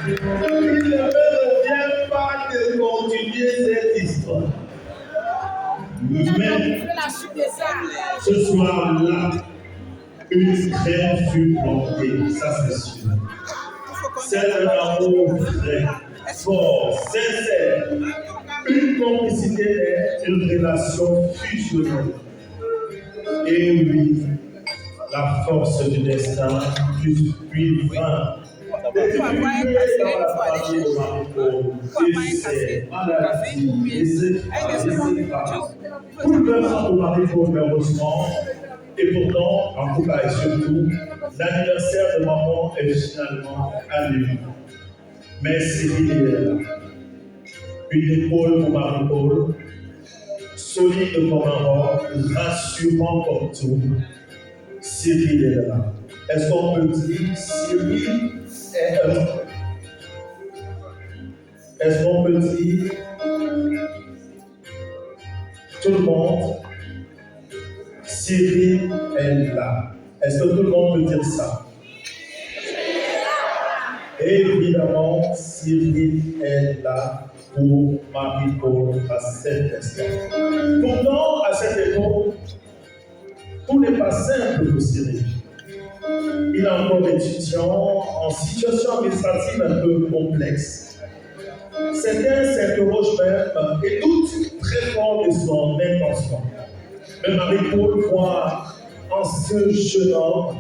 Il ne me vient pas de continuer cette histoire. Mais ce soir-là, une crème fut plantée, ça c'est sûr. C'est un amour vrai, fort, sincère. Une complicité est une relation fusionnelle. Et oui, la force du destin puis vint. Et dans la famille de Marie-Paul, décès, maladie, les bouleversant de Marie-Paul, malheureusement, et pourtant, en tout cas et surtout, l'anniversaire de maman est finalement annulé. Mais Cyril est là. Une épaule pour Marie-Paul, solide comme un roc, rassurant comme tout. Cyril est là. Est-ce qu'on peut dire Cyril est là? Est-ce qu'on peut dire tout le monde? Cyril est là. Est-ce que tout le monde peut dire ça? Évidemment, Cyril est là pour Marie-Paul à cet instant. Pourtant, à cette époque, tout n'est pas simple pour Cyril. Il est encore étudiant en situation administrative un peu complexe. Certains s'interrogent même et doutent très fort de son intention. Mais Marie-Paul voit en ce jeune homme,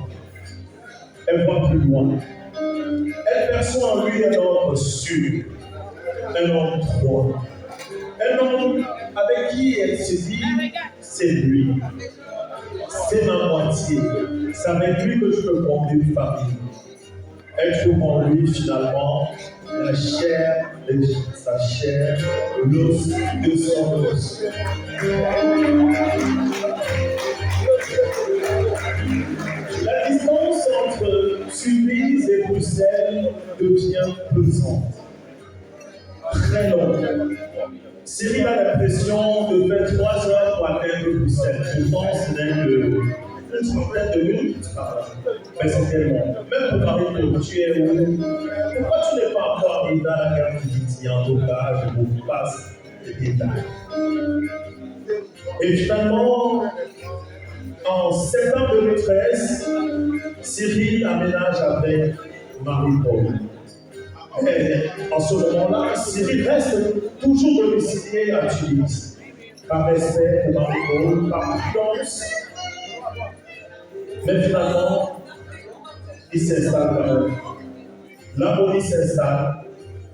elle voit plus loin. Elle perçoit en lui un homme sûr, un homme droit, un homme avec qui elle se dit, c'est lui, c'est ma moitié, c'est avec lui que je peux fonder une famille. Elle trouve en lui finalement la chair de sa chair, l'os de son os. La distance entre Tunis et Bruxelles devient pesante, très longue. Cyril a l'impression de faire 3 heures pour atteindre Bruxelles. Pourtant, ce n'est qu'une trentaine de minutes. Mais c'est tellement. Même pour Marie-Paul, tu es où? Pourquoi tu n'es pas encore arrivé à la gare du Midi? En tout cas, je vous passe les détails. Et finalement, en septembre 2013, Cyril aménage avec Marie-Paul. Et en ce moment-là, Cyril reste toujours domicilié à Tunis, par respect pour Marie-Paul, par prudence. Mais finalement, il s'installe quand même. L'amour s'installe,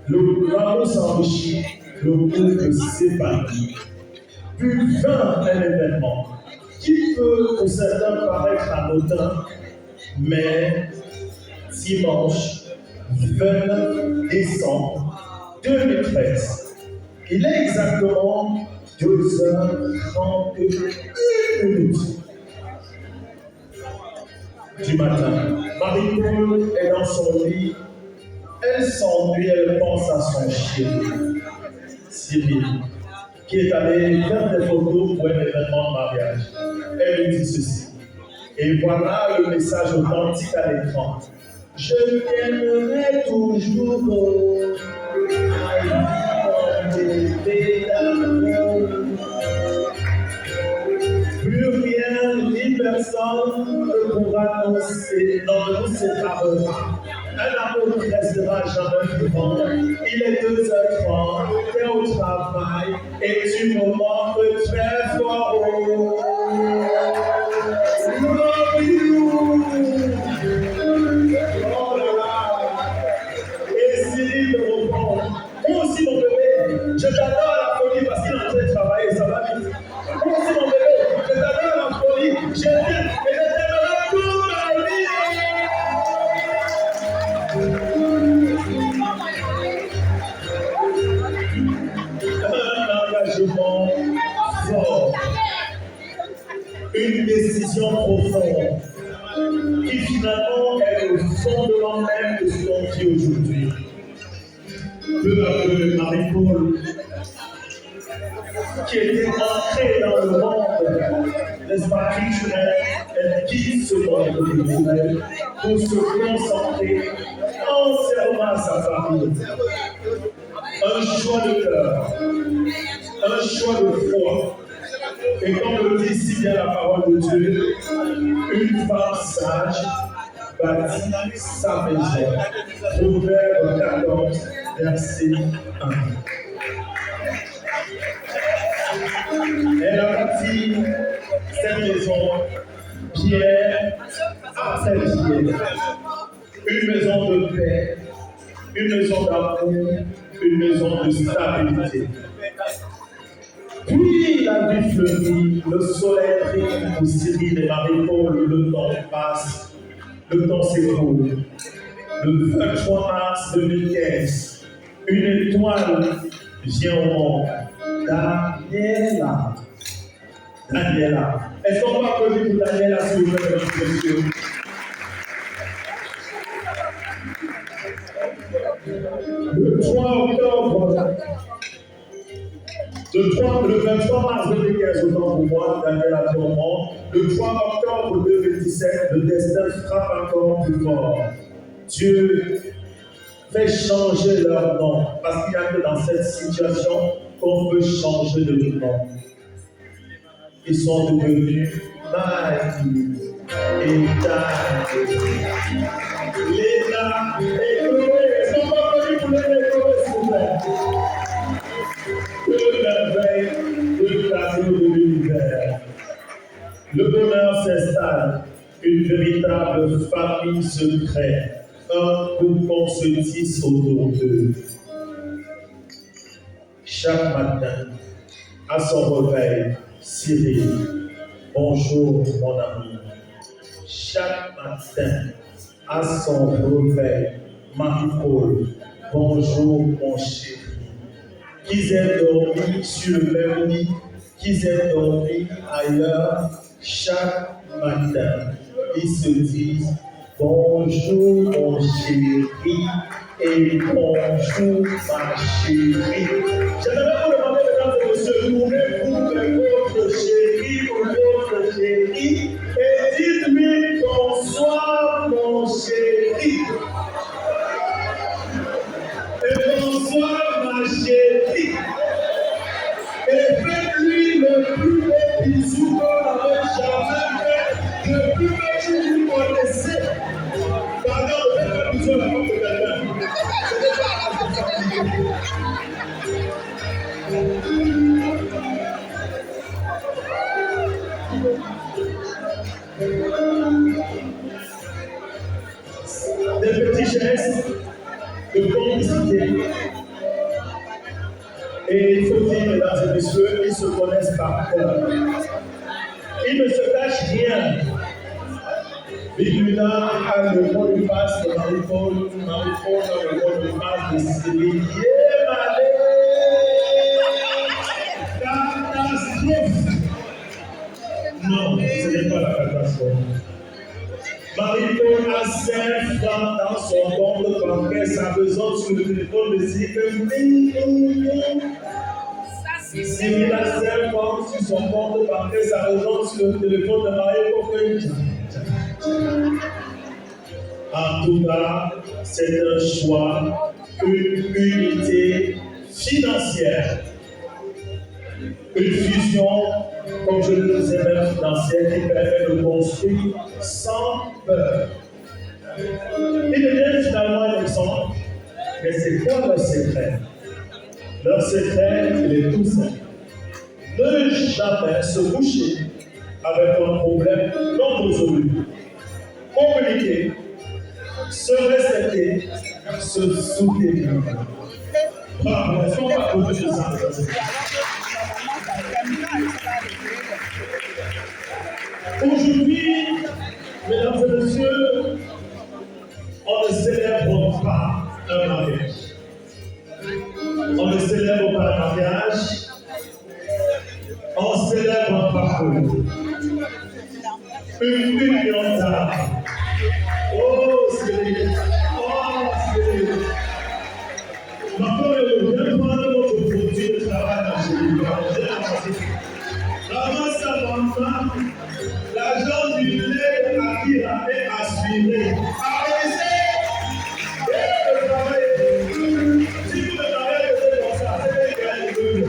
l'amour s'enrichit, le couple s'épanouit. Puis vint un événement qui peut pour certains paraître anodin, mais dimanche 29 décembre 2013, il est exactement 2h31 du matin. Marie-Paul est dans son lit, elle s'ennuie, elle pense à son chien, Cyril, qui est allé faire des photos pour un événement de mariage. Elle lui dit ceci. Et voilà le message authentique à l'écran. Je t'aimerai toujours, bébé d'amour. Plus rien ni personne ne pourra nous séparera. Un amour qui restera jamais plus grand. Il est 2h30, t'es au travail et tu me montres très fort. Love you. Oh là là. Et Cyril me répond, moi aussi mon bébé, je t'adore à la folie parce qu'il est en train de travailler, ça va vite. Moi aussi mon bébé, je t'adore à la folie, je t'aime et je t'aimerai toute ma vie. Un engagement fort, une décision profonde qui finalement est le fondement même de ce qu'on vit aujourd'hui. Peu à peu, Marie-Paul, qui était entrée dans le monde n'est-ce pas, culturel, elle quitte ce monde culturel pour se concentrer entièrement à sa famille. Un choix de cœur, un choix de foi. Et comme le dit si bien la parole de Dieu, une femme sage bâtit sa maison. Proverbe 14, verset 1. Elle a bâti cette maison pierre après pierre. Une maison de paix, une maison d'amour, une maison de stabilité. Puis la vie fleurit, le soleil brille pour Cyril et Marie-Paul, le temps passe, le temps s'écoule. Le 23 mars 2015, une étoile vient au monde. Daniela. Daniela. Est-ce qu'on va applaudir pour Daniela, s'il vous plaît, mesdames et messieurs? Le 3 octobre, le 23 mars 2015, autant pour moi, Daniela vient au monde. Le 3 octobre 2017, le destin frappe encore plus fort. Dieu fait changer leur nom, parce qu'il n'y a que dans cette situation qu'on peut changer de nom. Ils sont devenus Maï et Daniel. Léna et Chloé. Est-ce qu'on va venir pour les Chloé, s'il vous plaît? Que merveille de cadeau de l'univers. Le bonheur s'installe, une véritable famille se crée. Un couple qu'on se tisse autour d'eux. Chaque matin, à son réveil, Cyril, bonjour mon ami. Chaque matin, à son réveil, Marie-Paul, bonjour mon chéri. Qu'ils aient dormi sur le même lit, qu'ils aient dormi ailleurs, chaque matin, ils se disent bonjour mon chéri et bonjour ma chérie. J'aimerais vous demander, mesdames et messieurs, tournez-vous vers votre chéri ou votre chérie et dites-lui bonsoir mon chéri. Et bonsoir ma chérie. Et faites-lui le plus beau bisou qu'on n'avait jamais fait depuis que tu nous connaissais. Pardon, faites un bisou à la porte de quelqu'un. Des petits gestes de complicité. Et il faut dire, mesdames et messieurs, ils se connaissent par cœur. Ils ne se cachent rien. Bidula a le mot de passe de Marie-Paul a le mot de passe de Cyril. Catastrophe! Non, ce n'est pas la catastrophe. Marie-Paul a 5 francs dans son compte bancaire, sa besoin sur le téléphone de Cyril. Cyril a 5 francs sur son compte bancaire, sa besoin sur le téléphone de Marie-Paul. En tout cas, c'est un choix, une unité financière, une fusion, comme je le disais même financière, qui permet de construire sans peur. Ils deviennent finalement un exemple, mais c'est quoi leur secret? Leur secret, il est tout simple. Ne jamais se coucher avec un problème non résolu. Communiquer, se respecter, se soutenir. Bravo, est-ce qu'on va poser ça? Aujourd'hui, mesdames et messieurs, on ne célèbre pas un mariage. On ne célèbre pas un mariage, on célèbre un parcours. Une union d'âme. Oh, Cyril! Oh, Cyril! Maintenant, je viens prendre votre produit de travail dans chez vous. Avant ça, maman, sortira et assurer. Applaudissez et le travail. Si vous me travaillez comme ça, c'est que vous gagnez.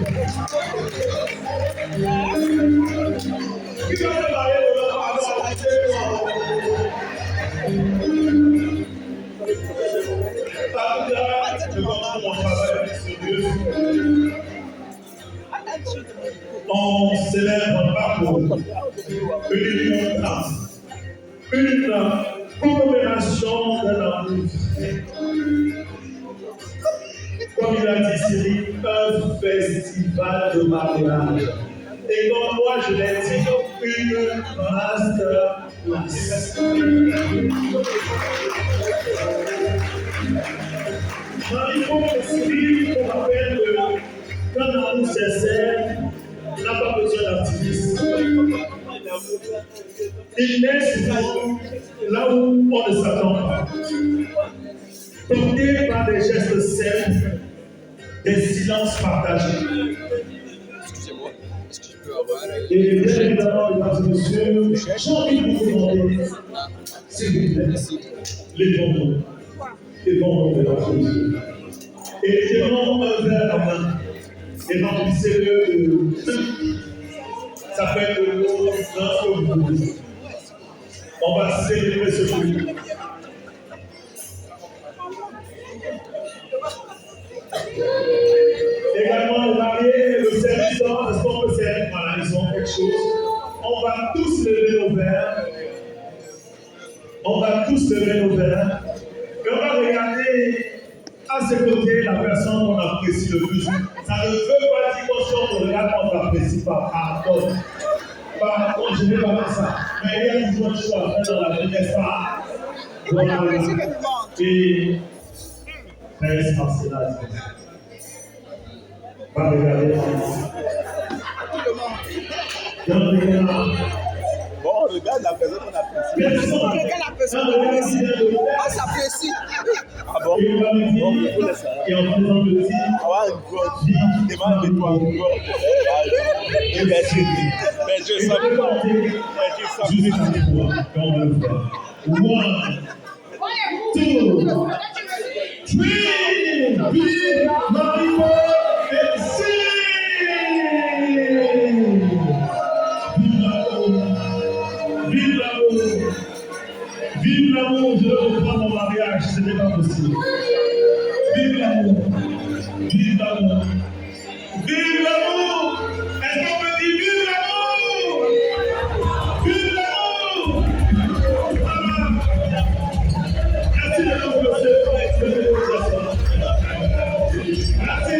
Qui va se marier de l'autre alors je commence mon travail avec Dieu. On célèbre pas pour une grâce, une commémoration de l'amour. Comme il a dit, c'est un festival de mariage. Et comme moi je l'ai dit, une masterclass. Il faut que qu'on rappelle que quand l'amour sincère, on n'a pas besoin d'activisme. Il naît souvent là où on ne s'attend pas. Porté par des gestes simples, des silences partagés. Et bien évidemment, mesdames et messieurs, j'ai envie de vous demander, s'il vous plaît, levons-nous. Levons-nous, mesdames et messieurs. Et tenons un verre à main. Et remplissez-le de ça peut être de l'eau, dans ce que vous voulez. On va célébrer ce jour. Également, le marié et le serviteur, est-ce qu'on peut servir? Voilà, ils ont quelque chose. On va tous lever nos verres. On va tous lever nos verres. Et on va regarder à ses côtés la personne qu'on apprécie le plus. Ça ne veut pas dire qu'on regarde qu'on n'apprécie pas. Pardon. Pardon, je ne vais pas faire ça. Mais il y a toujours un choix à faire dans la vie, n'est-ce pas? Voilà. Et reste en silence. Va regarder. Bon, on regarde la personne qu'on apprécie. On regarde la personne qu'on apprécie. On s'apprécie. Ah bon? Bon, il faut laisser. Et en faisant le dire, avoir une grosse vie qui demande de toi encore. Et bien, mais je sens que je vais t'en dire quand on va le faire. 1, 2, 3, vive Marie-Paul et sing! Vive l'amour! Vive l'amour! Je veux reprendre mon mariage, ce n'est pas possible. Vive l'amour! Vive l'amour! Vive l'amour! Est-ce qu'on peut dire vive l'amour? Vive l'amour! Merci de nous remercier. Merci. Merci.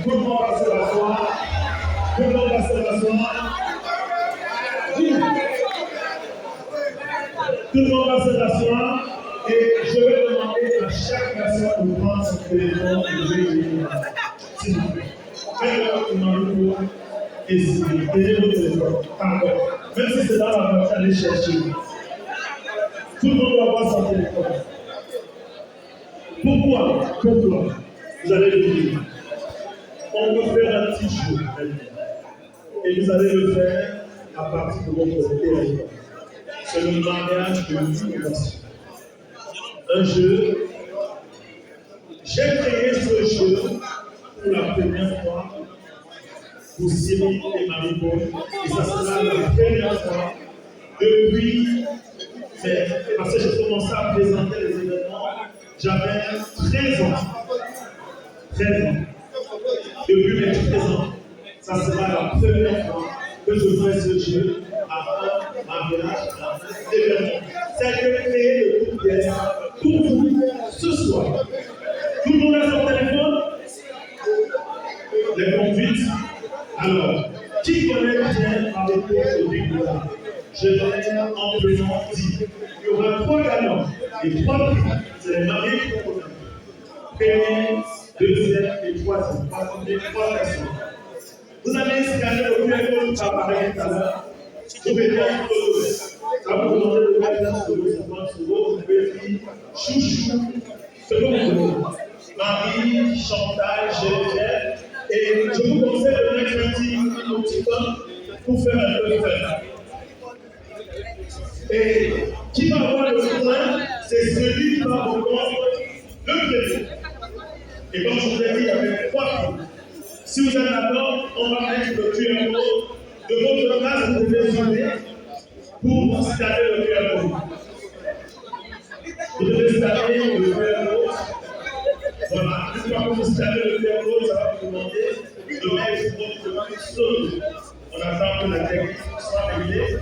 Tout le monde va se rasseoir. Tout le monde va se rasseoir. Tout le monde va se rasseoir. Et je vais demander à chaque personne de prendre son téléphone et de l'écrire. S'il vous plaît. Faites-le dans le mot et donnez vos téléphones. Pardon. Même si c'est dans la voiture, allez chercher. Tout le monde doit avoir son téléphone. Pourquoi? Vous allez le dire. On peut faire un petit jeu maintenant. Et vous allez le faire à partir de votre téléphone. C'est le mariage de l'innovation. Un jeu. J'ai créé ce jeu pour la première fois pour Cyril et Marie-Paul. Et ça sera la première fois depuis. Parce que j'ai commencé à présenter les événements, j'avais 13 ans. 13 ans. Depuis mes 13 ans, ça sera la première fois que je ferai ce jeu à un mariage, à un événement. C'est que créer le coup de pièce pour vous ce soir. Tout le monde a son téléphone? Les conduites. Alors, qui connaît bien Marie-Paul au début là? Je l'ai amplement dit. Il y aura 3 gagnants et 3 prix. C'est les mariés qui vont gagner. Premier, deuxième et troisième. Attendez 3 personnes. Vous allez scanner le QR code qui apparaît tout à l'heure. Vous mettez un photo. Ça va vous demander de mettre un photo, 50 euros. Vous pouvez écrire chouchou, selon vous. Marie, Chantal, Geneviève. Et je vous conseille de mettre un petit peu pour faire un peu de fête. Et qui va avoir le point, c'est celui qui va reprendre le premier. Et comme je vous ai dit, il y avait 3 points. Si vous êtes d'accord, on va mettre le QR code de votre place, vous pouvez zoomer pour scanner le QR code. Vous devez scanner le QR code. Voilà, une fois que vous scannez le QR code, ça va vous demander de mettre votre solo. On attend que la technique soit réglée.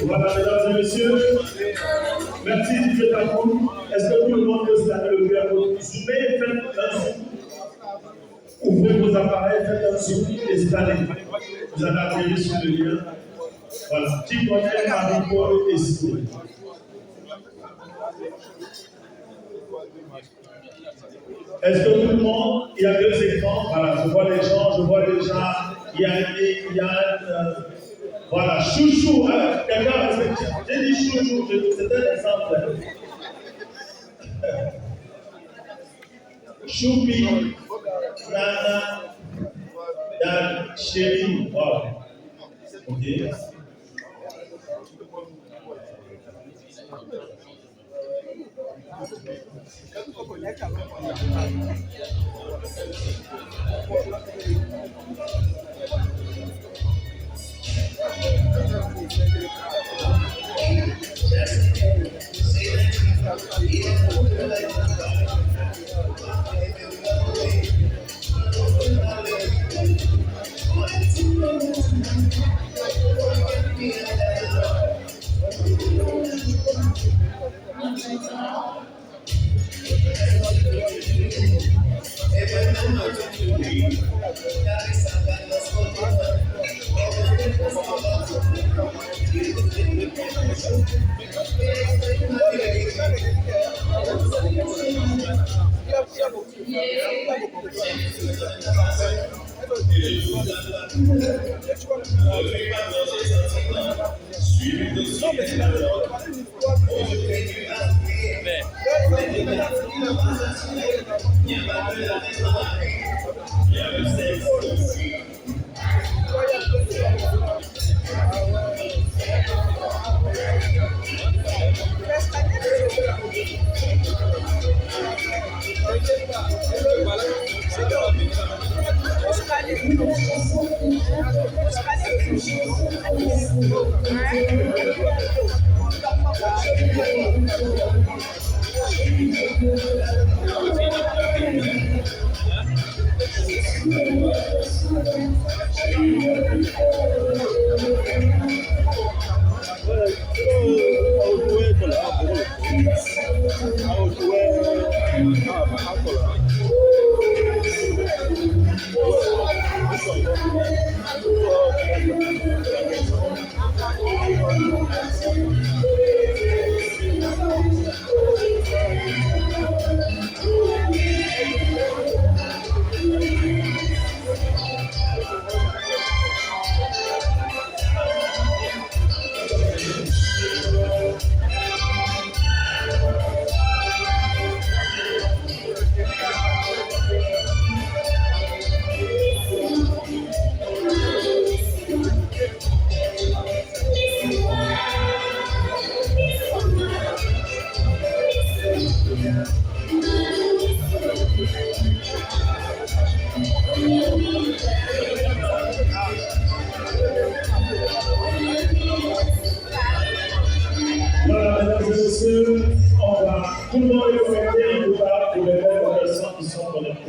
Voilà, mesdames et messieurs, merci Didier Takou. Est-ce que tout le monde peut scanner le QR code? Zoomez, faites un zoom. Ouvrez vos appareils, faites un zoom et scannez. Vous allez atterrir sur le lien. Voilà, qui connaît Marie-Paul et Cité? Est-ce que tout le monde, il y a 2 écrans? Voilà, je vois les gens, il y a voilà, chouchou, hein? Quelqu'un, j'ai dit chouchou, c'était un exemple. Choupi, Nana, Dan, Chéri, wow. Ok.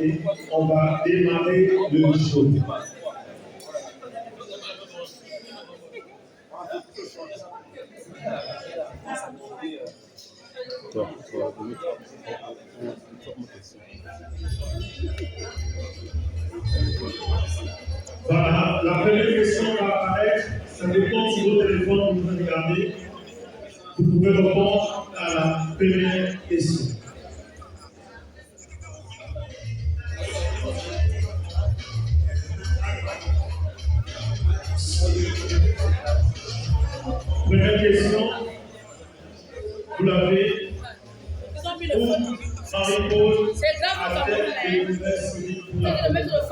et on va démarrer le show. Voilà, la première question va apparaître. Ça dépend si vos téléphones vous regardez. Vous pouvez répondre à la première question. Première question, vous l'avez. Marie-Paul a-t-elle découvert celui pour la première fois?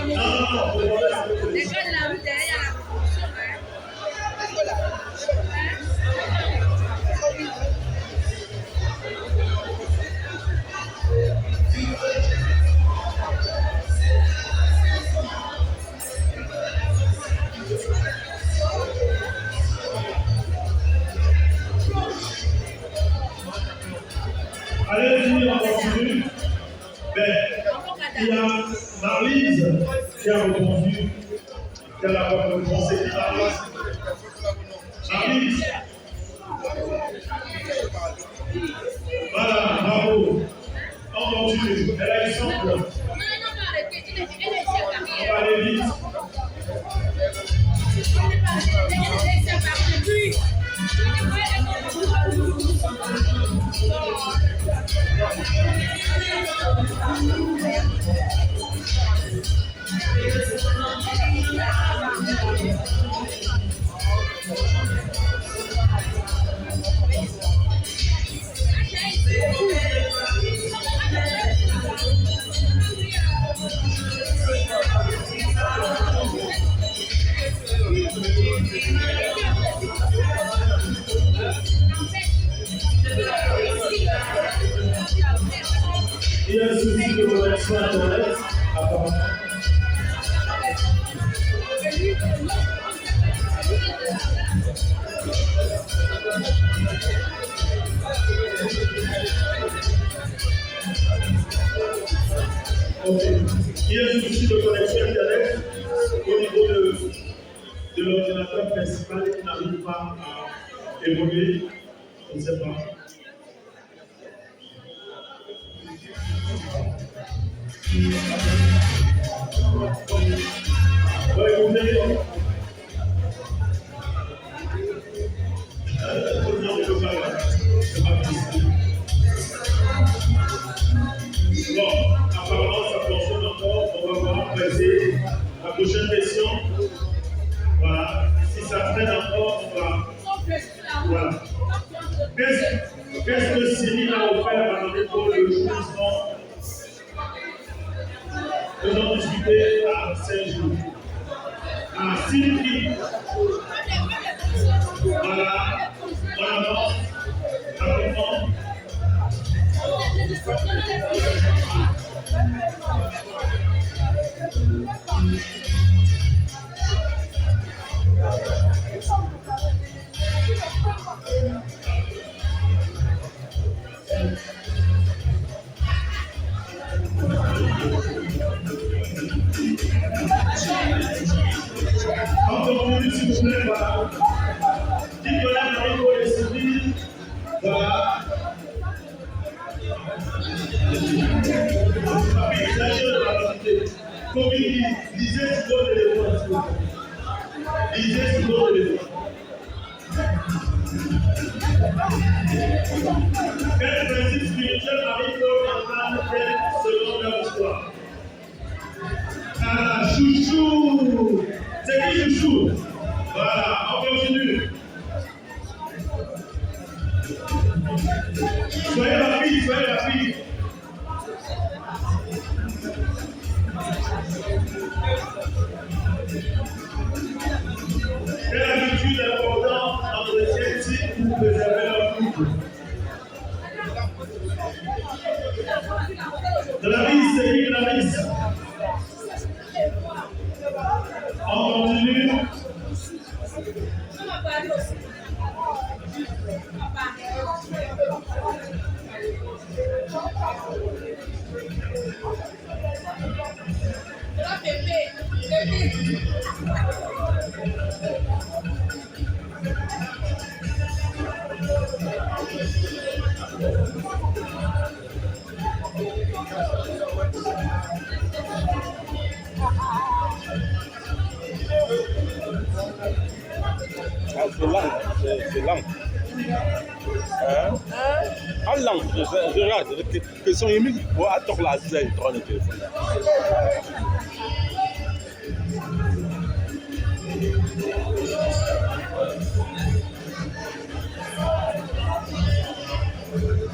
Non, les gars de la rue derrière la construction, Allez-y, on continue. Il y a Maryse qui a répondu, qui a la bonne réponse. C'est qui Maryse? Maryse. Voilà, bravo. On continue. Elle a une simple. On va aller vite. Il y a un souci de connexion Internet, apparemment. Okay. Il y a un souci de connexion Internet au niveau de l'ordinateur principal qui n'arrive pas à évoluer. Je ne sais pas. Bon, apparemment ça fonctionne encore. On va voir passer la prochaine question. Voilà. Si ça traîne encore, on va. Voilà. Qu'est-ce que Cyril a offert à notre le jouissement? Nous allons discuter à 5 jours. À 6 filles. Voilà. On avance. Rapidement. Encore une s'il vous plaît, voilà. Nicolas Marie-Paul et Sylvie, voilà. Comme il dit, lisez sur votre téléphone. Lisez sur votre téléphone. Quel principe spirituel Marie-Paul incarne-t-elle selon leur histoire? Ah, chouchou! C'est qui chouchou? Voilà, on continue. Soyez rapide, soyez rapide. Quelle habitude importante entretient-il pour préserver leur couple? De la vie, c'est qui la vie? On continue. C'est lent. En langue, je regarde, question émise, pour attendre la zèle, dans le téléphone.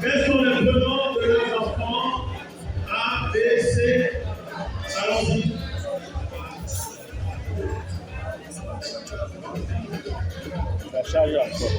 Quels sont les prénoms de leurs enfants? A, B, C. Allons-y. La charge encore.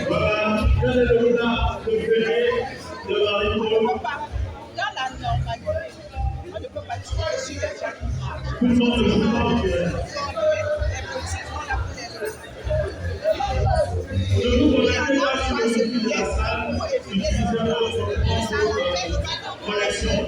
Voilà, quel est le plat préféré de Marie-Paul? Dans la normalité, on ne peut pas dire sur les gens. Tout le monde le joue bien. Ne vous connectez pas sur le site de la salle, utilisez votre connexion.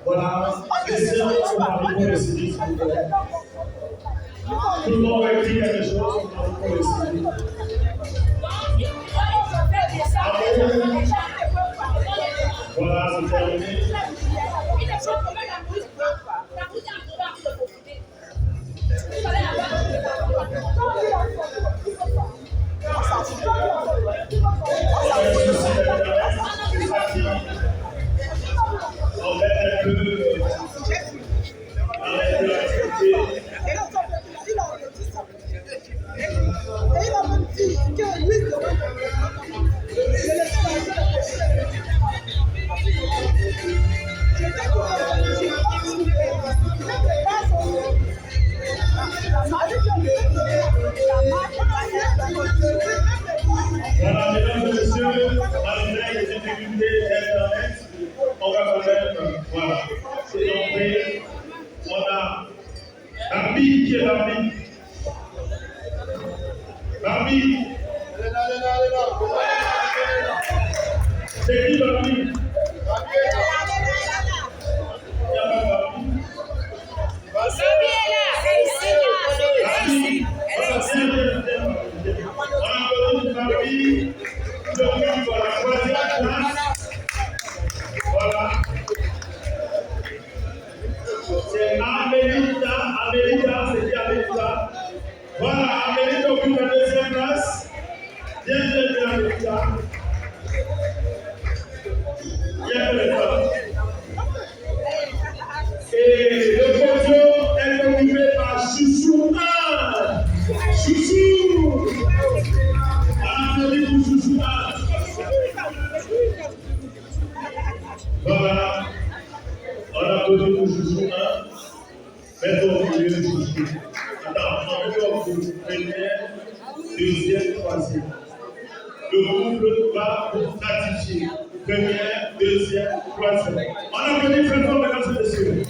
Voilà, spécial pour Marie-Paul et Sylvie. Tout le monde va écrire quelque chose pour Marie-Paul et Sylvie. Voilà, c'est terminé. On met un peu l'activité. Voilà, mesdames et messieurs, malgré les difficultés d'Internet, on va quand même, voilà, c'est donc, on a Barbie qui est Barbie. Barbie. C'est qui Barbie? Il n'y a pas Barbie. Barbie est là. Barbie. Voilà, c'est bien. On a connu Barbie, le but pour la troisième place. Voilà. C'est Amélita, c'est qui Amélita? Voilà, Amélita occupe la deuxième place. Bien, Amélita. Bien, et le podium est occupé par Chouchou 1. Chouchou. choisir. Le couple va ratifier. Première, deuxième, troisième. On applaudit très fort, mesdames et messieurs.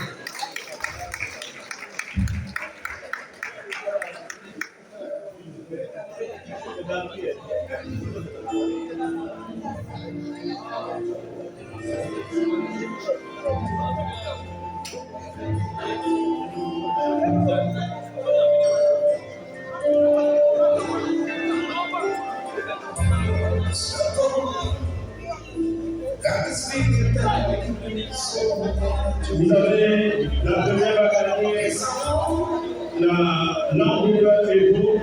Vous avez la première année, l'enrouleur et vous.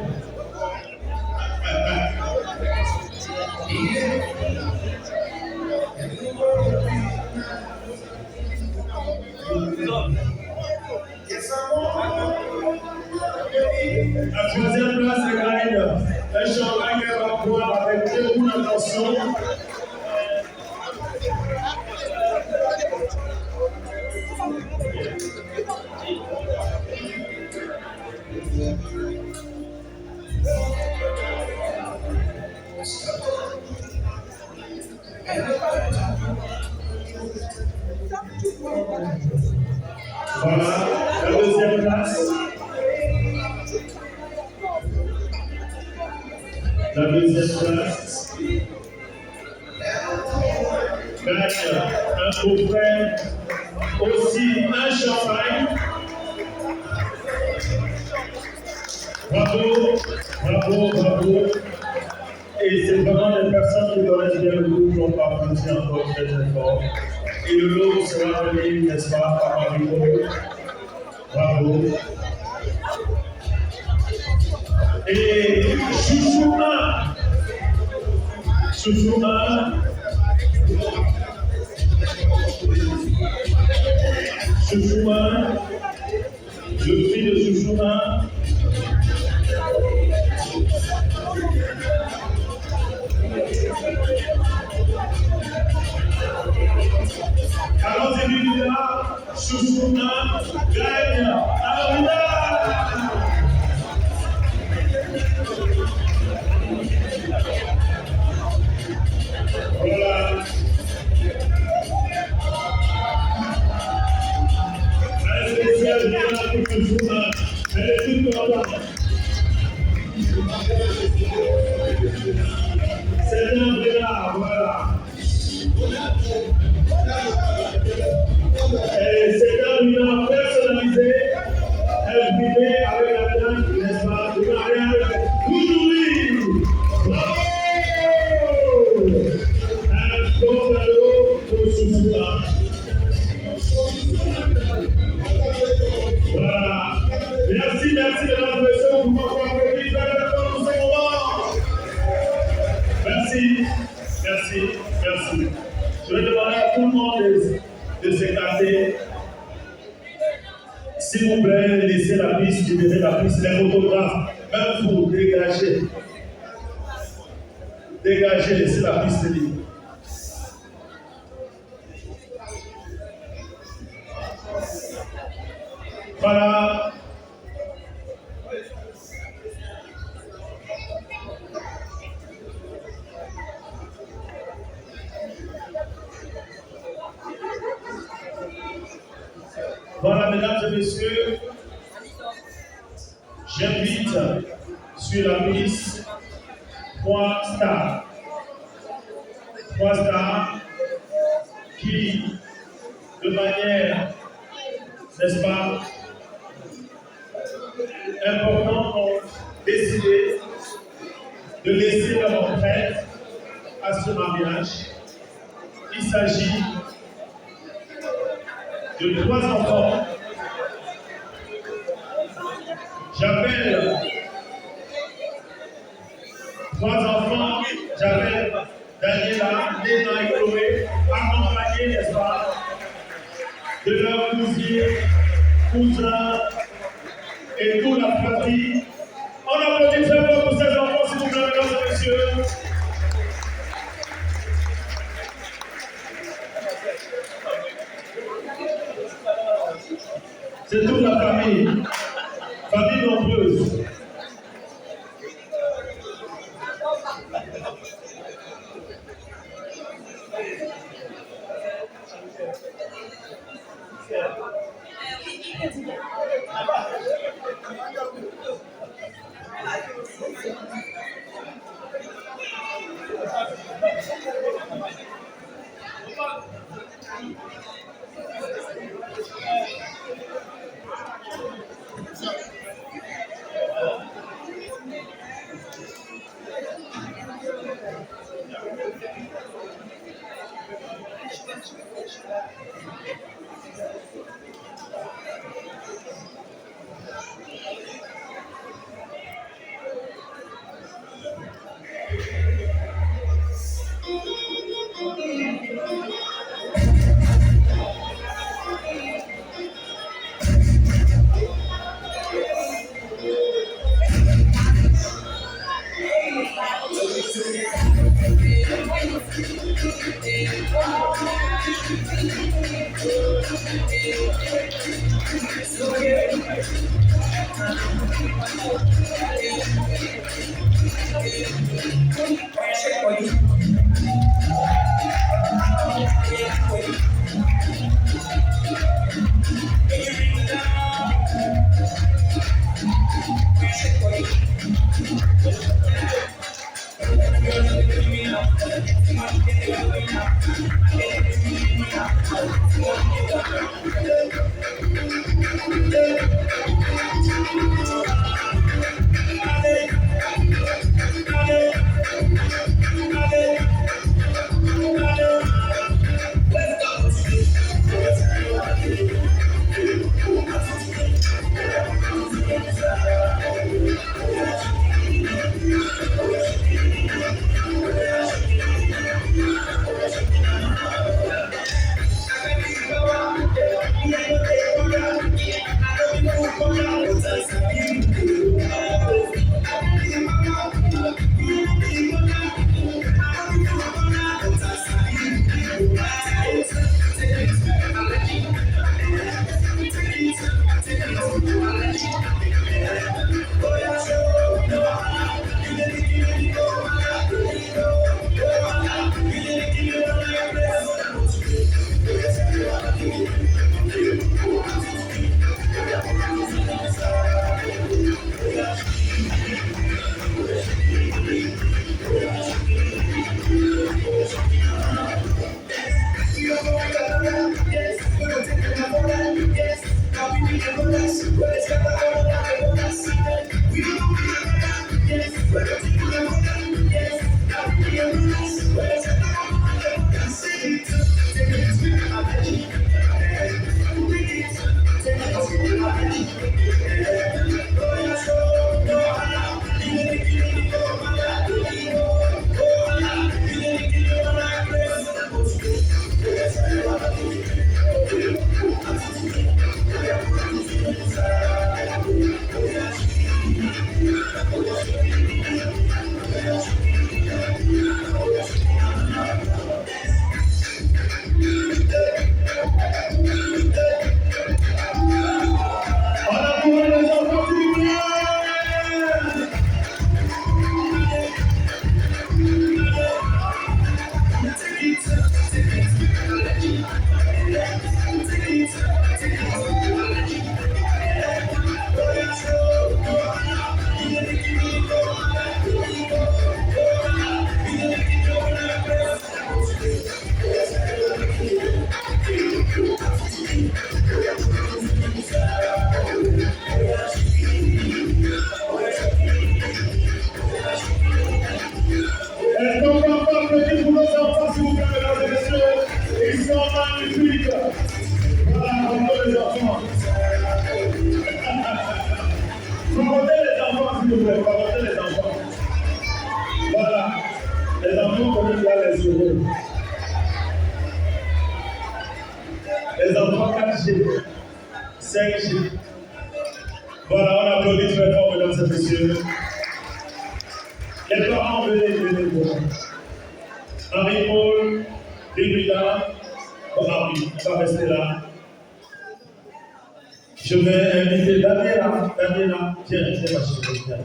La troisième place est gagne. Un champagne va boire avec beaucoup d'attention. Voilà, la deuxième place. La deuxième place. Gagne un beau-frère, aussi un champagne. Bravo, bravo, bravo. Et c'est vraiment des personnes qui connaissent bien le groupe, on va applaudir encore très très fort. Et le lot sera remis, n'est-ce pas, par Marico. Bravo. Et Chouchou 1. Chouchou 1. Chouchou 1. Le prix de Chouchou 1. Alors, c'est lui là, Chouchou 1 gagne Aruna. Voilà. Un spécial bien pour Chouchou 1. Elle est toute contente. C'est un là, voilà. Et c'est un bilan personnalisé, elle vivait avec la dame, n'est-ce pas, du mariage d'aujourd'hui. Bravo! Un bon cadeau pour Chouchou 1. Voilà. Merci, merci, mesdames et messieurs, pour m'avoir appris dans ce moment. Merci, merci, merci. Je vais demander à tout le monde de s'écarter. S'il vous plaît, laissez la piste, libérez la piste, les photographes, même vous, dégagez. Dégagez, laissez la piste libre. Voilà. Voilà, mesdames et messieurs, j'invite sur la piste 3 stars. 3 stars qui, de manière, n'est-ce pas, importante, ont décidé de laisser leur retraite à ce mariage. Il s'agit de 3 enfants. J'appelle 3 enfants, j'appelle Daniela, Léna et Chloé, accompagnés, n'est-ce pas, de leurs cousins et toute la fratrie. On applaudit très fort pour ces enfants, s'il vous plaît, mesdames et messieurs. C'est toute la famille nombreuse. Les enfants 4G, 5G. Voilà, on applaudit très fort, mesdames et messieurs. Les parents, venez voir. Marie-Paul, Ribida, on va rester là. Je vais inviter Daniela, tiens, ma chérie, viens.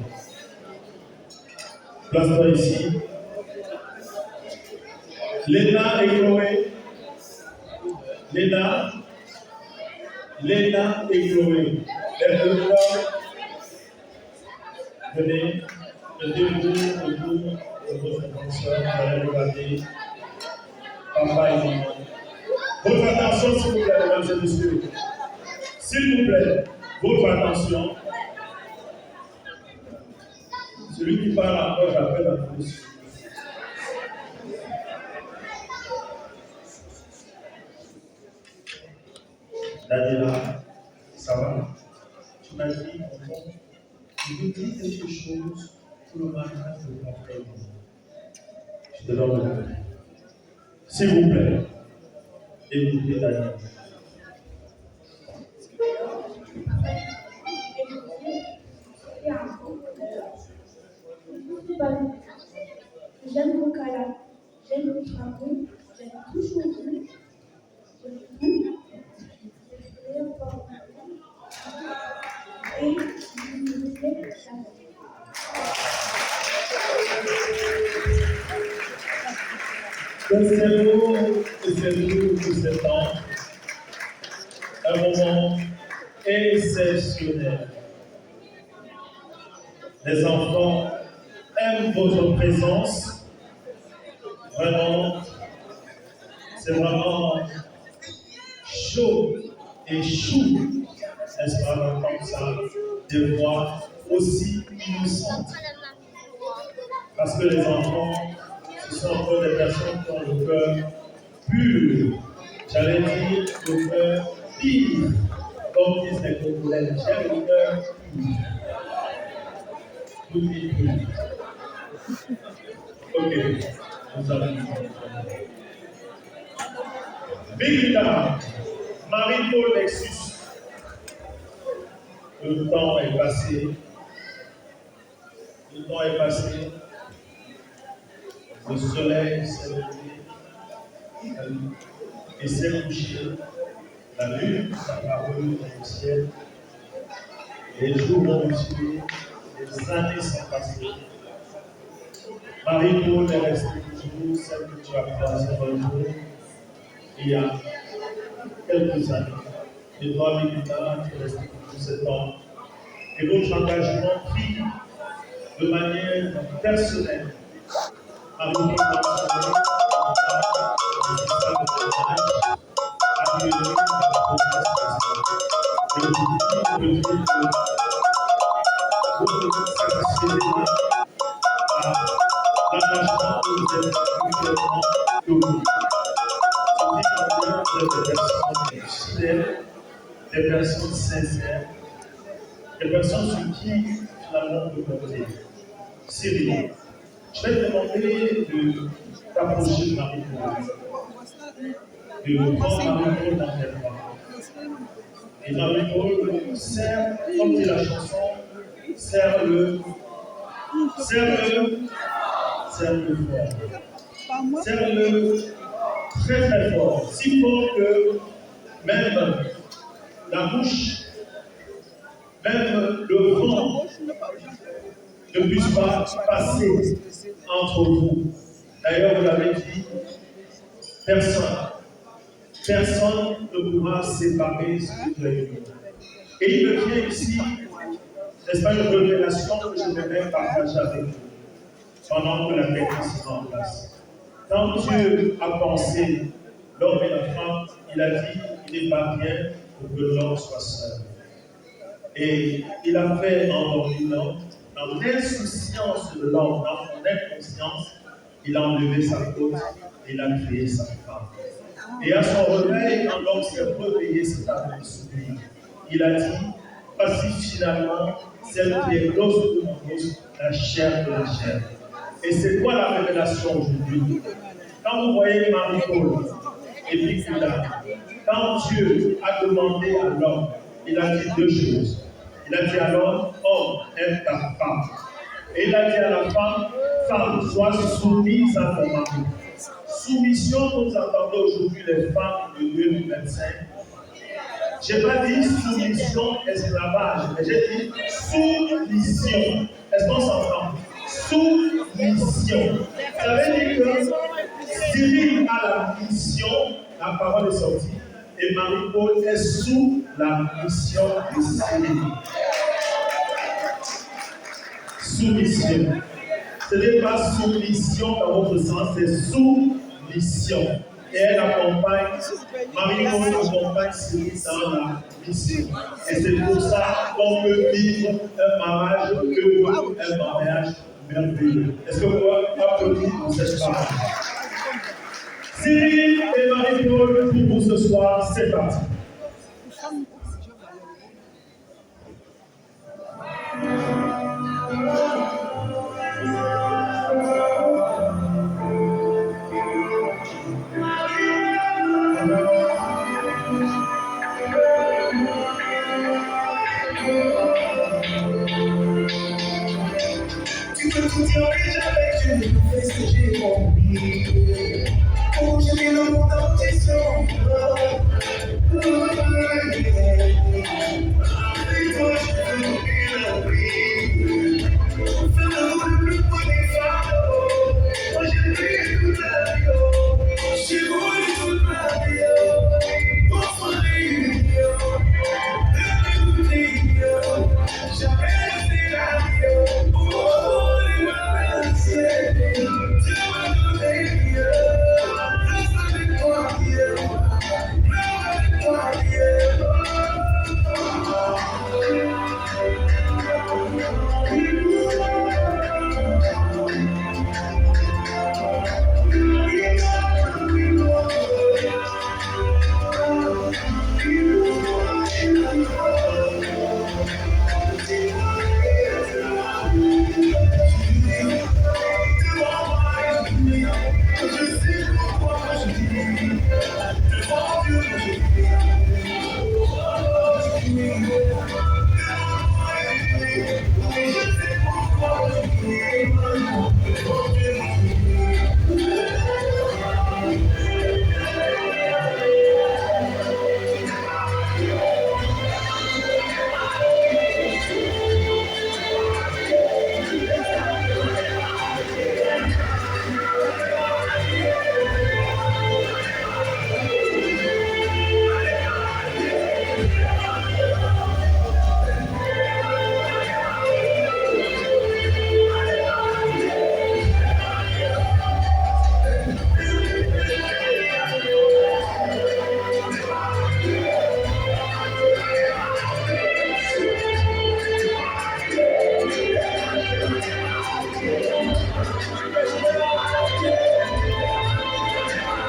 Place-toi ici. Léna et Chloé. Léna et Chloé. Les deux femmes, venez, mettez-vous autour de votre professeur, vous allez regarder papa et maman. Votre attention, s'il vous plaît, mesdames et messieurs. S'il vous plaît, votre attention. Celui qui parle encore, j'appelle la police. Daniela, ça va? Tu m'as dit, tu veux dire quelque chose pour le mariage de ton frère. Je te donne le mot. S'il vous plaît, écoutez Daniela. J'aime vos câlins, j'aime vos travaux, j'aime toujours vous. Et je vous aime jamais. C'est pour ce temps, un moment exceptionnel. Les enfants aiment votre présence. Vraiment, c'est vraiment chaud et chou, n'est-ce pas, comme ça, des voix aussi innocentes. Parce que les enfants, ce sont encore des personnes qui ont le cœur pur. J'allais dire le cœur pur, comme disent les Congolais. J'ai le cœur pur. Tout est pur. Ok, nous allons. Bigida, Marie-Paul Lexus. Le temps est passé. Le temps est passé. Le soleil s'est levé et s'est couché. La lune s'est apparue dans le ciel. Les jours ont suivi, les années sont passées. Marie-Paul est restée toujours celle que tu as croisée dans le jour il y a quelques années. Et toi, Mélina, tu es restée tout ce temps. Et votre engagement pris de manière personnelle. À vous des personnes sincères, des personnes sur qui finalement on peut compter. Cyril, je vais te demander de t'approcher de Marie-Paul, de prendre Marie-Paul dans tes bras. Et Marie-Paul, serre, comme dit la chanson, serre-le fort. Serre-le très très fort. Si fort que même la bouche, même le vent ne puisse pas passer entre vous. D'ailleurs, vous l'avez dit, personne ne pourra séparer ce que tu as dit. Et il me vient ici, n'est-ce pas, une révélation que je voudrais partager avec vous pendant que la technique sera en place. Quand Dieu a pensé l'homme et la femme, il a dit qu'il n'est pas bien pour que l'homme soit seul. Et il a fait en l'homme, dans l'insouciance de l'homme, dans son inconscience, il a enlevé sa faute et il a créé sa femme. Et à son réveil, quand l'homme s'est réveillé, c'est avec le souvenir. Il a dit, voici finalement celle qui est l'os de mon os, la chair de la chair. Et c'est quoi la révélation aujourd'hui? Quand vous voyez Marie-Paul et Bigida, quand Dieu a demandé à l'homme, il a dit deux choses. Il a dit à l'homme, homme, aime ta femme. Et il a dit à la femme, femme, sois soumise à ton mari. Soumission, comme vous entendez aujourd'hui les femmes de 2025. Je n'ai pas dit soumission, esclavage, mais j'ai dit soumission. Est-ce qu'on s'entend? Soumission. Ça veut dire que Cyril a la mission, la parole est sortie, et Marie-Paul est sous la mission de Cyril. Soumission. Ce n'est pas soumission dans votre sens, c'est soumission. Et elle accompagne, Marie-Paul accompagne Cyril dans la mission. Et c'est pour ça qu'on peut vivre un mariage heureux, un mariage merveilleux. Est-ce que vous pouvez applaudir pour cette femme? Cyril et Marie-Paul, pour vous ce soir, c'est parti. Tu peux tout dire, mais jamais tu ne fais ce que j'ai compris. Oh, j'ai mis le monde entier sur mon corps. Et toi, je veux oublier la vie. Fais le plus beau des femmes. Moi, j'ai pris toute la vie. J'ai voulu toute ma vie. Pour mon vie. Jamais laissé la vie. Oh, les mains, c'est tu m'as donné Dieu. Reste avec toi, Dieu. Reste avec toi, Dieu.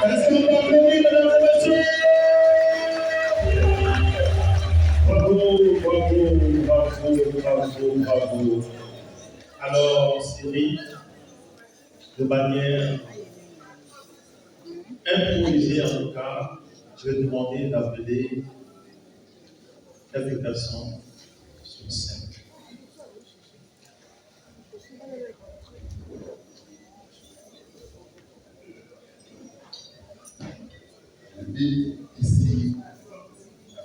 Est-ce qu'on peut applaudir, mesdames et messieurs? Bravo. Alors, Cyril, de manière improvisée en tout cas, je vais demander d'appeler quelques personnes sur scène. Je vis ici,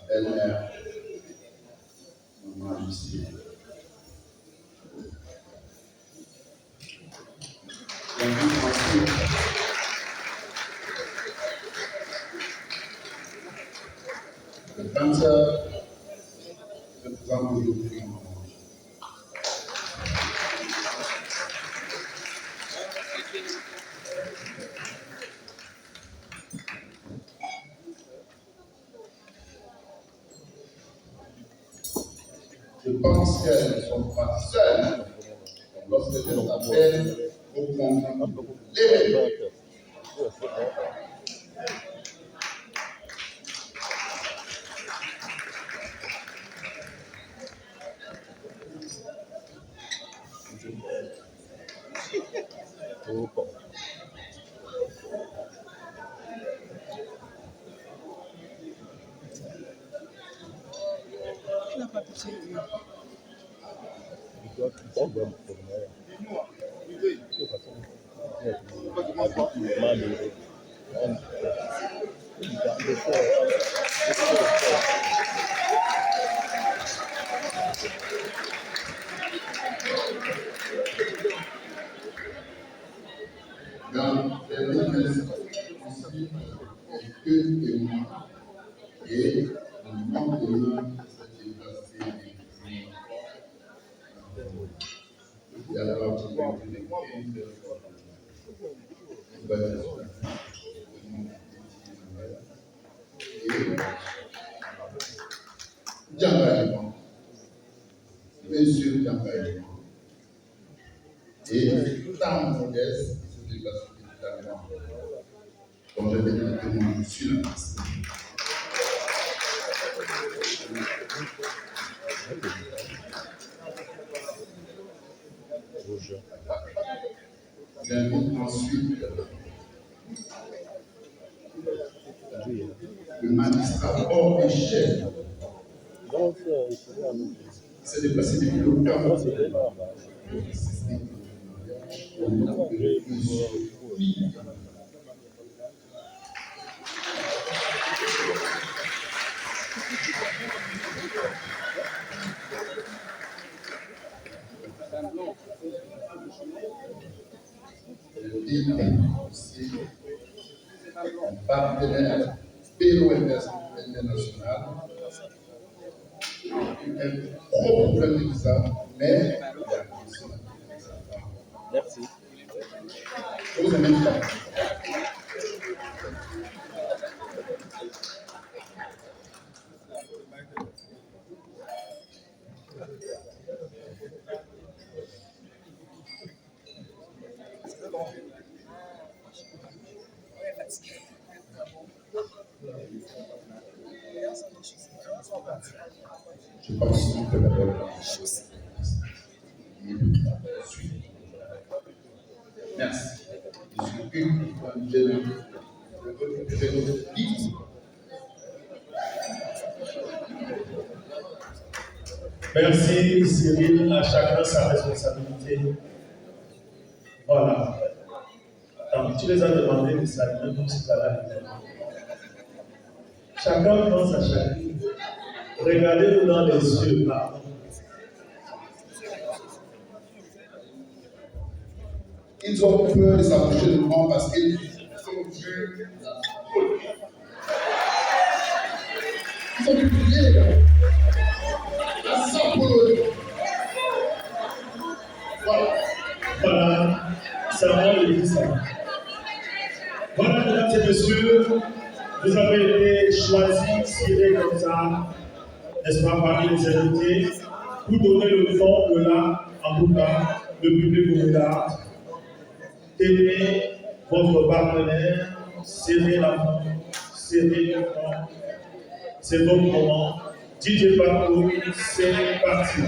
belle-mère, maman Lucie. J'invite ensuite le danseur que nous avons aujourd'hui en hommage. Je pense qu'elles ne sont pas seules lorsque je t'appelle au conduire l'événement. Dans les livres ici, que et moi, et nous manquons cette diversité et alors tu vas dont j'ai été le témoin sur la piste. J'invite ensuite le magistrat hors échelle qui s'est déplacé depuis le Cameroun. Aussi un partenaire POMS international, un problème de visa, mais Merci. je vous invite à je pense que d'abord. Merci. Je suis Merci Cyril, à chacun sa responsabilité. Voilà. Donc, tu les as demandé de saluer comme si tu allais. Chacun pense à chacun. Regardez-vous dans les yeux. Là. Ils ont peur de s'approcher de moi parce qu'ils ont vu la foule. Ils ont prié là. La sapologie. Voilà. Voilà. C'est moi qui dis ça. Voilà, mesdames et messieurs, vous avez été choisis, tirés comme ça, n'est-ce pas, parmi les invités, pour donner le nom de là, en tout cas, le public vous regarde. Aimez votre partenaire, serrez la main, serrez le front. C'est votre moment. DJ Paco, c'est parti.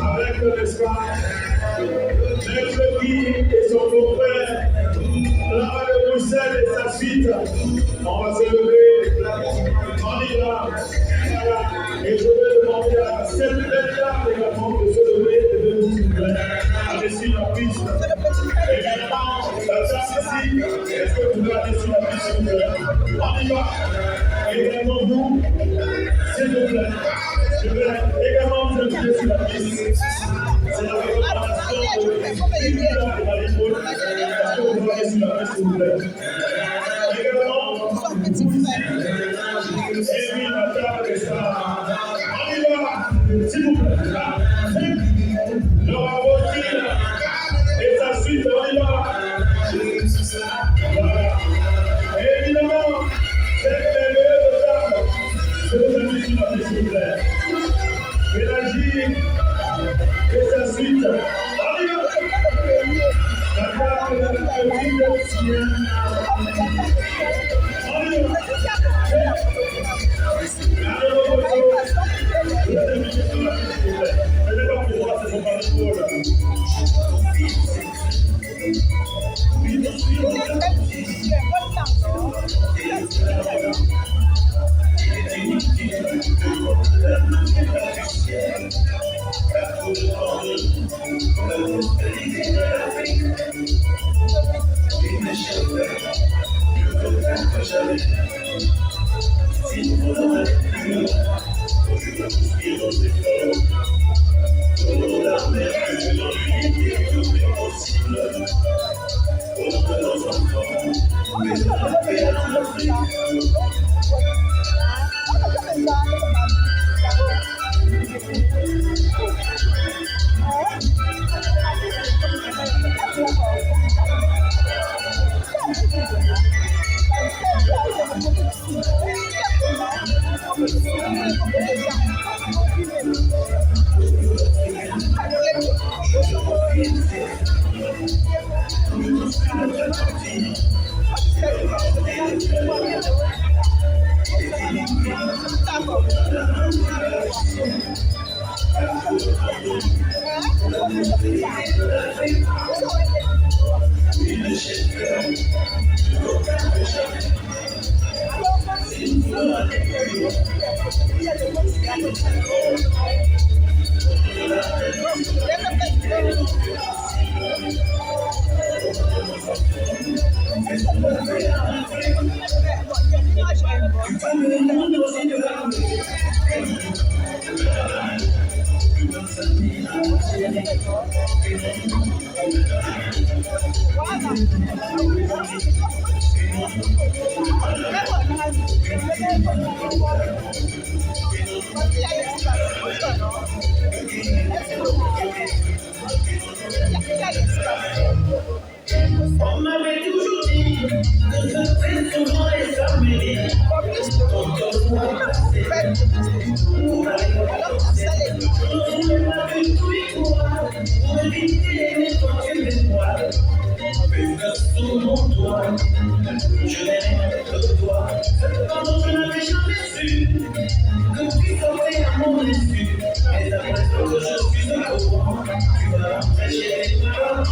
Avec le espoir, notre vie et son beau-frère, parler, s'il vous plaît. Également, Son petit frère. et puis la table est ça. On y va, s'il vous plaît. Le rapport et sa suite, on y va. Voilà. Et évidemment, c'est les meilleurs de table. Je vous invite sur la piste, s'il vous plaît. Pélagie et sa suite. On y va. La table est la petite sienne. On y va. On m'avait toujours dit que je serais souvent examiné. Ton cœur pourrait passer. Pour aller je n'ai pas vu tous les toits pour éviter les fortunes des poils. Puisque sous mon toit, je n'ai rien que toi. Cependant, je n'avais jamais su que tu sortais à mon insu. Mais à présent que je suis au courant, tu vas rentrer chez les parents.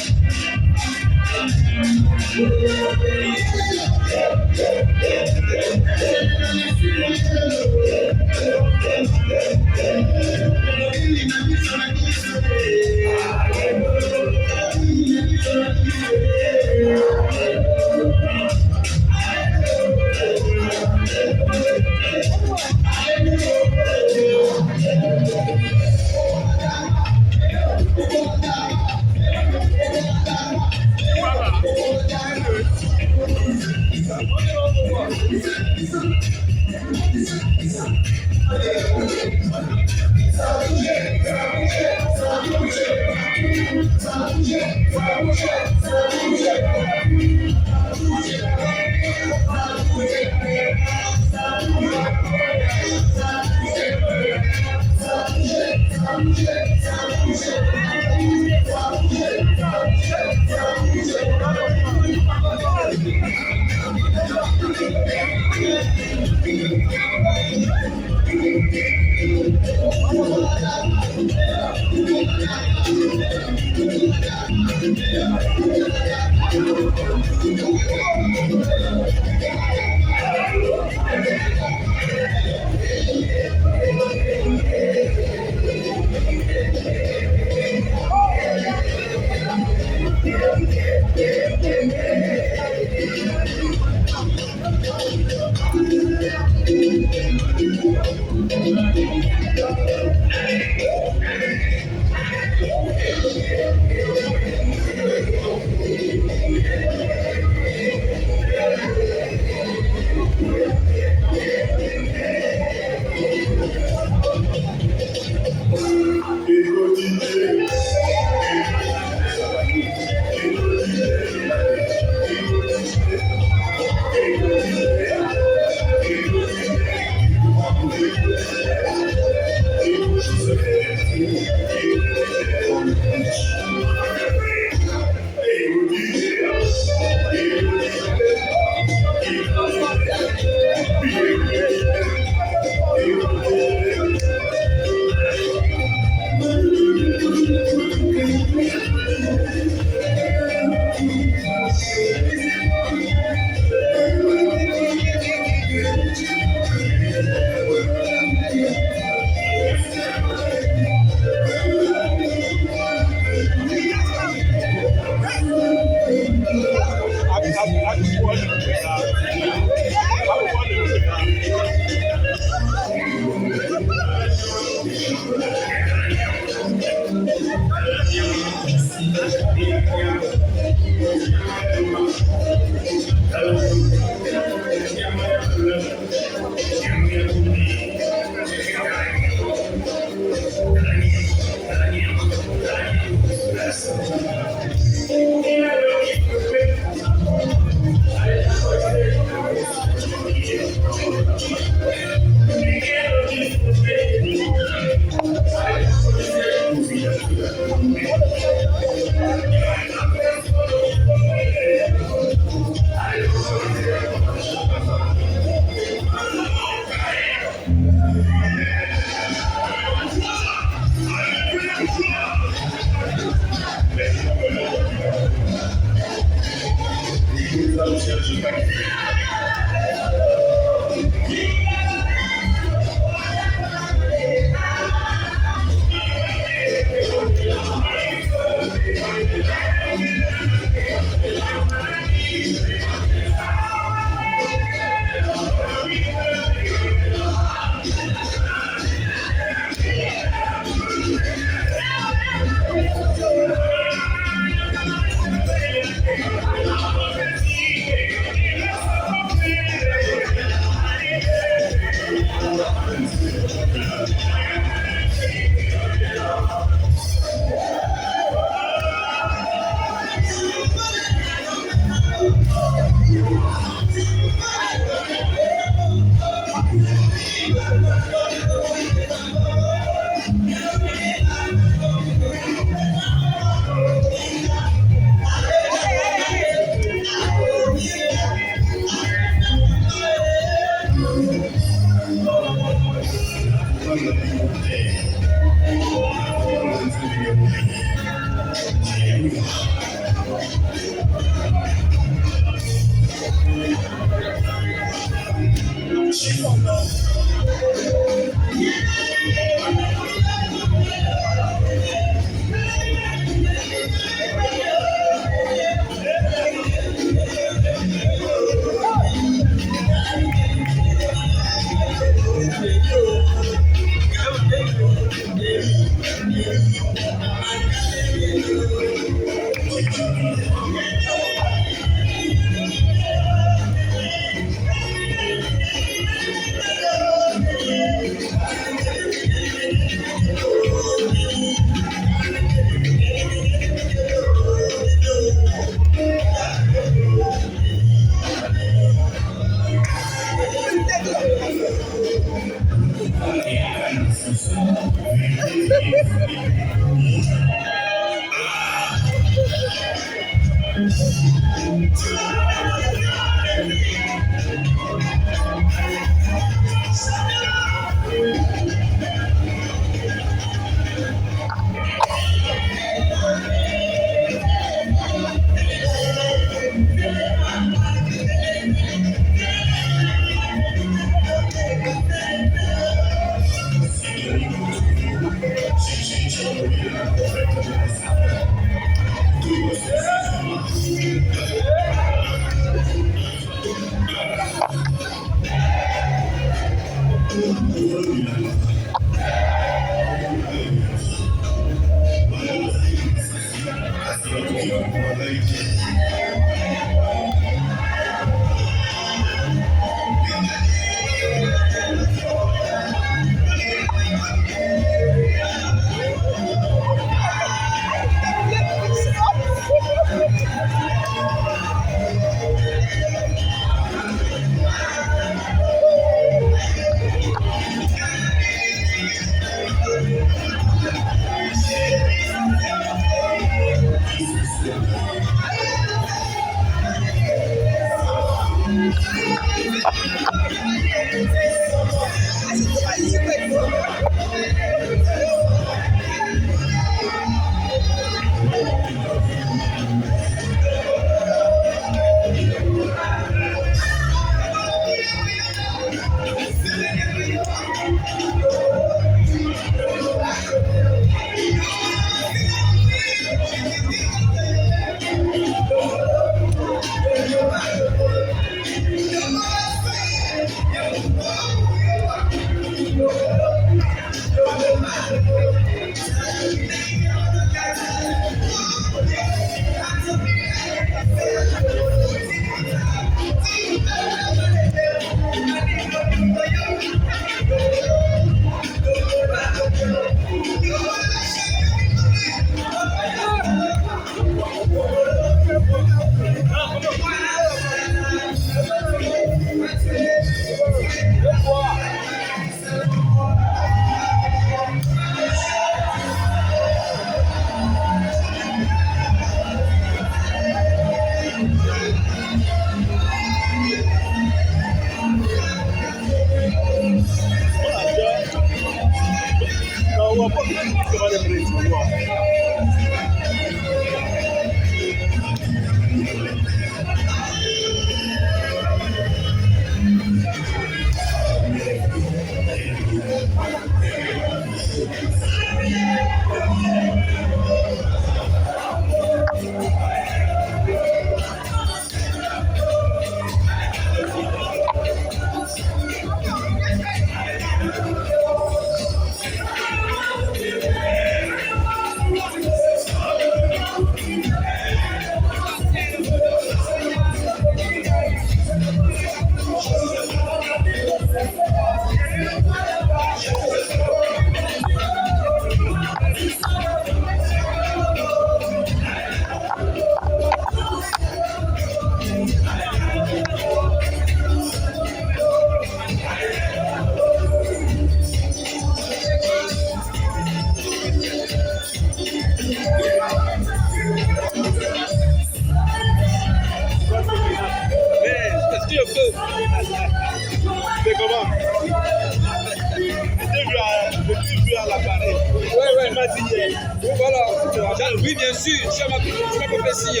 Oui, bien sûr, tu m'as prophétie.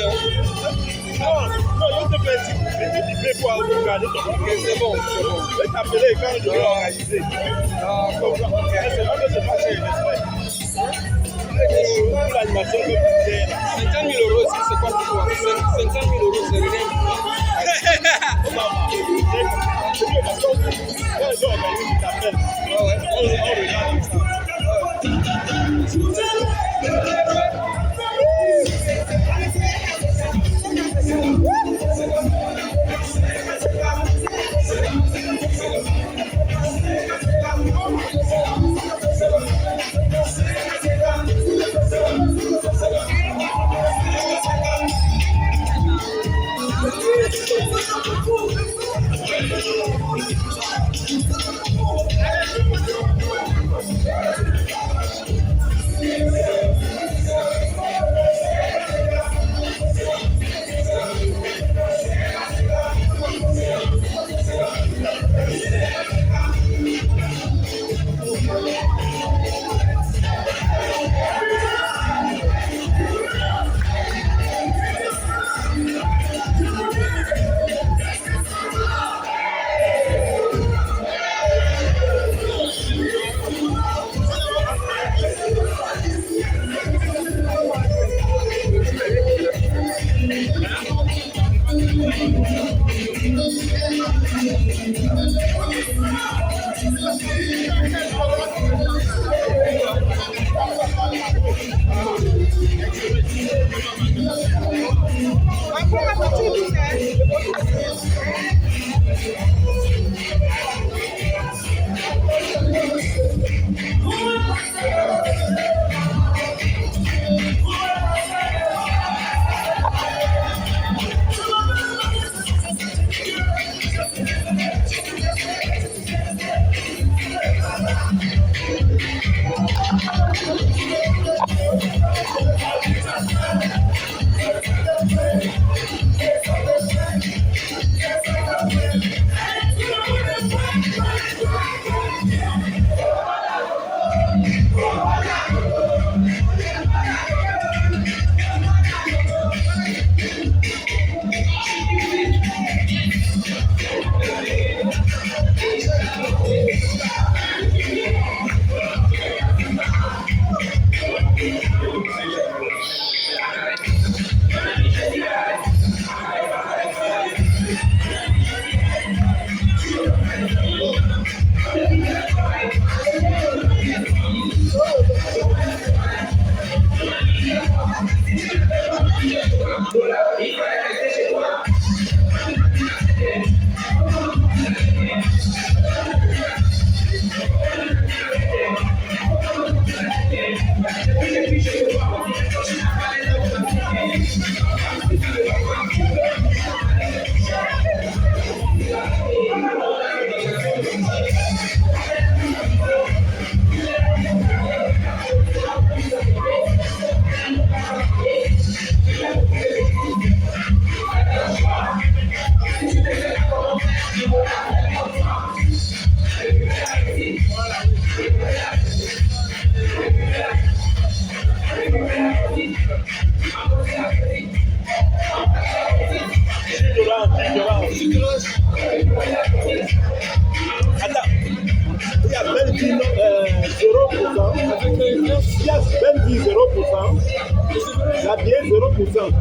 Non, je te fais participer pour regarder ton Ok, c'est bon, c'est bon. Je vais t'appeler quand je vais organiser. C'est pas que c'est pas cher, pour l'animation que tu fais. 50 000 euros, c'est quoi pour toi? 50 000 euros, c'est rien. Attends. Il y a Belgique 0%. Il y a Belgique 0%. La bière 0%.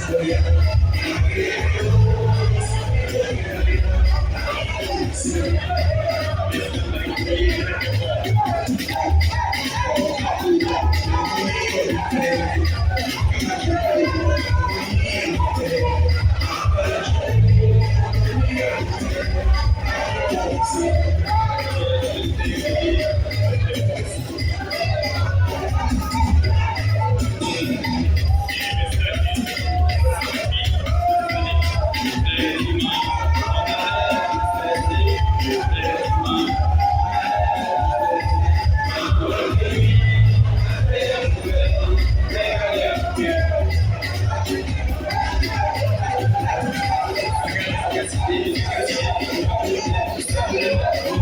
C'est mieux. C'est mieux.